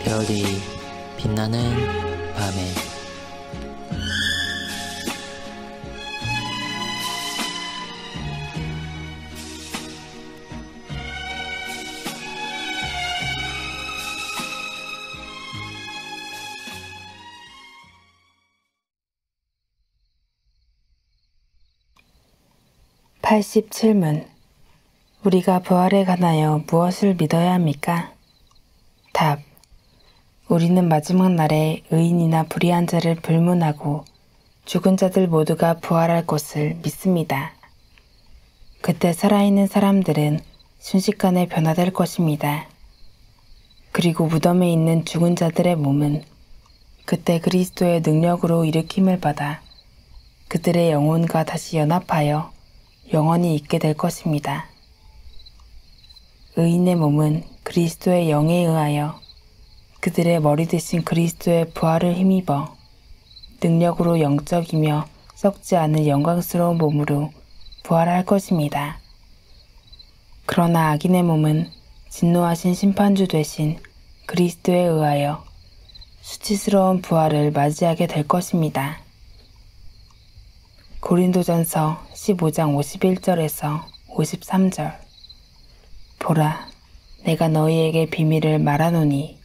별이 빛나는 밤에 (87문) 우리가 부활에 관하여 무엇을 믿어야 합니까? 답. 우리는 마지막 날에 의인이나 불의한 자를 불문하고 죽은 자들 모두가 부활할 것을 믿습니다. 그때 살아있는 사람들은 순식간에 변화될 것입니다. 그리고 무덤에 있는 죽은 자들의 몸은 그때 그리스도의 능력으로 일으킴을 받아 그들의 영혼과 다시 연합하여 영원히 있게 될 것입니다. 의인의 몸은 그리스도의 영에 의하여 그들의 머리 대신 그리스도의 부활을 힘입어 능력으로 영적이며 썩지 않은 영광스러운 몸으로 부활할 것입니다. 그러나 악인의 몸은 진노하신 심판주 되신 그리스도에 의하여 수치스러운 부활을 맞이하게 될 것입니다. 고린도전서 15장 51절에서 53절. 보라, 내가 너희에게 비밀을 말하노니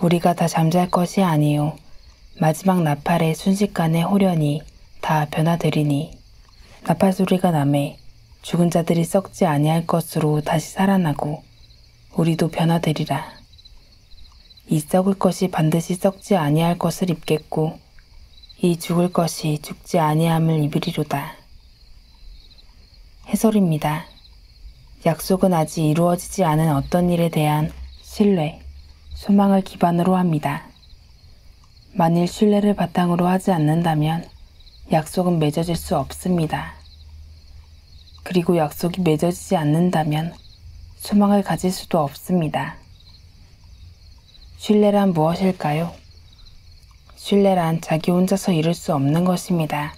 우리가 다 잠잘 것이 아니요 마지막 나팔에 순식간에 호련히 다 변화되리니 나팔 소리가 나매 죽은 자들이 썩지 아니할 것으로 다시 살아나고 우리도 변화되리라. 이 썩을 것이 반드시 썩지 아니할 것을 입겠고 이 죽을 것이 죽지 아니함을 입으리로다. 해설입니다. 약속은 아직 이루어지지 않은 어떤 일에 대한 신뢰, 소망을 기반으로 합니다. 만일 신뢰를 바탕으로 하지 않는다면 약속은 맺어질 수 없습니다. 그리고 약속이 맺어지지 않는다면 소망을 가질 수도 없습니다. 신뢰란 무엇일까요? 신뢰란 자기 혼자서 이룰 수 없는 것입니다.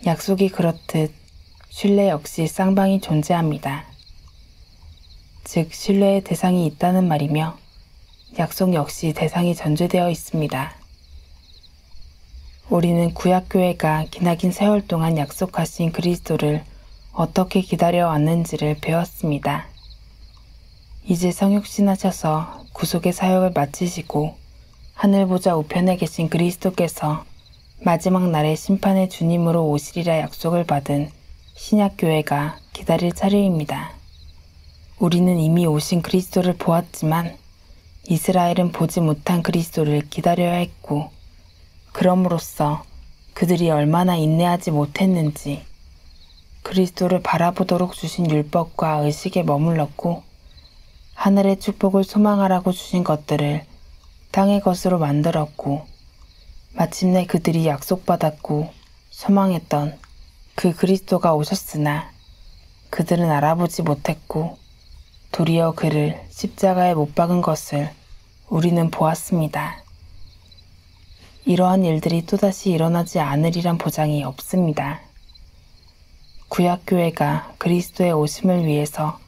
약속이 그렇듯 신뢰 역시 쌍방이 존재합니다. 즉 신뢰의 대상이 있다는 말이며 약속 역시 대상이 전제되어 있습니다. 우리는 구약교회가 기나긴 세월 동안 약속하신 그리스도를 어떻게 기다려왔는지를 배웠습니다. 이제 성육신하셔서 구속의 사역을 마치시고 하늘보좌 우편에 계신 그리스도께서 마지막 날에 심판의 주님으로 오시리라 약속을 받은 신약교회가 기다릴 차례입니다. 우리는 이미 오신 그리스도를 보았지만 이스라엘은 보지 못한 그리스도를 기다려야 했고 그럼으로써 그들이 얼마나 인내하지 못했는지 그리스도를 바라보도록 주신 율법과 의식에 머물렀고 하늘의 축복을 소망하라고 주신 것들을 땅의 것으로 만들었고 마침내 그들이 약속받았고 소망했던 그 그리스도가 오셨으나 그들은 알아보지 못했고 도리어 그를 십자가에 못 박은 것을 우리는 보았습니다. 이러한 일들이 또다시 일어나지 않으리란 보장이 없습니다. 구약교회가 그리스도의 오심을 위해서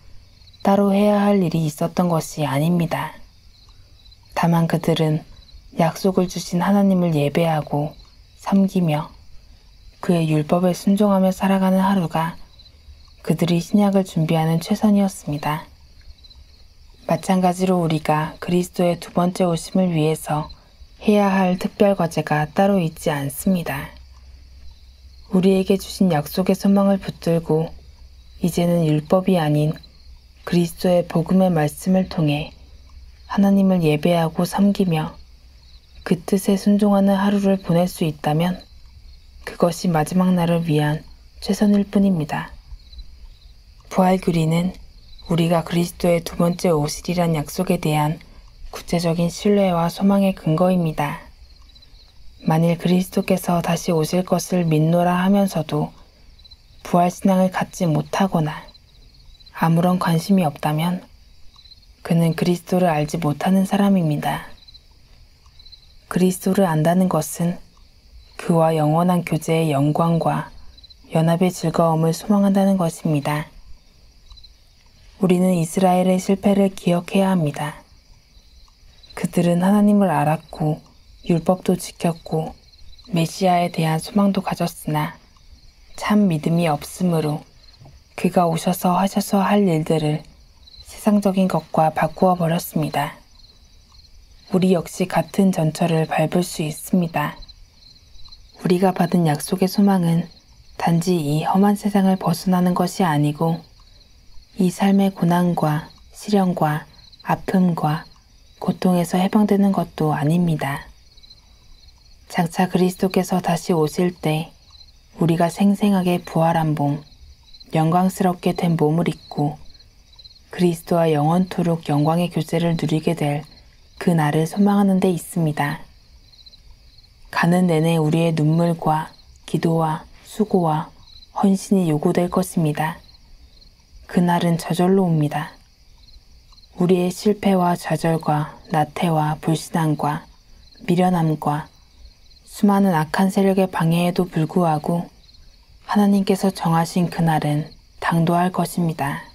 따로 해야 할 일이 있었던 것이 아닙니다. 다만 그들은 약속을 주신 하나님을 예배하고 섬기며 그의 율법에 순종하며 살아가는 하루가 그들이 신약을 준비하는 최선이었습니다. 마찬가지로 우리가 그리스도의 두 번째 오심을 위해서 해야 할 특별 과제가 따로 있지 않습니다. 우리에게 주신 약속의 소망을 붙들고 이제는 율법이 아닌 그리스도의 복음의 말씀을 통해 하나님을 예배하고 섬기며 그 뜻에 순종하는 하루를 보낼 수 있다면 그것이 마지막 날을 위한 최선일 뿐입니다. 부활규리는 우리가 그리스도의 두 번째 오시리란 약속에 대한 구체적인 신뢰와 소망의 근거입니다. 만일 그리스도께서 다시 오실 것을 믿노라 하면서도 부활신앙을 갖지 못하거나 아무런 관심이 없다면 그는 그리스도를 알지 못하는 사람입니다. 그리스도를 안다는 것은 그와 영원한 교제의 영광과 연합의 즐거움을 소망한다는 것입니다. 우리는 이스라엘의 실패를 기억해야 합니다. 그들은 하나님을 알았고 율법도 지켰고 메시아에 대한 소망도 가졌으나 참 믿음이 없으므로 그가 오셔서 하셔서 할 일들을 세상적인 것과 바꾸어 버렸습니다. 우리 역시 같은 전철을 밟을 수 있습니다. 우리가 받은 약속의 소망은 단지 이 험한 세상을 벗어나는 것이 아니고 이 삶의 고난과 시련과 아픔과 고통에서 해방되는 것도 아닙니다. 장차 그리스도께서 다시 오실 때 우리가 생생하게 부활한 몸, 영광스럽게 된 몸을 입고 그리스도와 영원토록 영광의 교제를 누리게 될 그 날을 소망하는 데 있습니다. 가는 내내 우리의 눈물과 기도와 수고와 헌신이 요구될 것입니다. 그날은 저절로 옵니다. 우리의 실패와 좌절과 나태와 불신앙과 미련함과 수많은 악한 세력의 방해에도 불구하고 하나님께서 정하신 그날은 당도할 것입니다.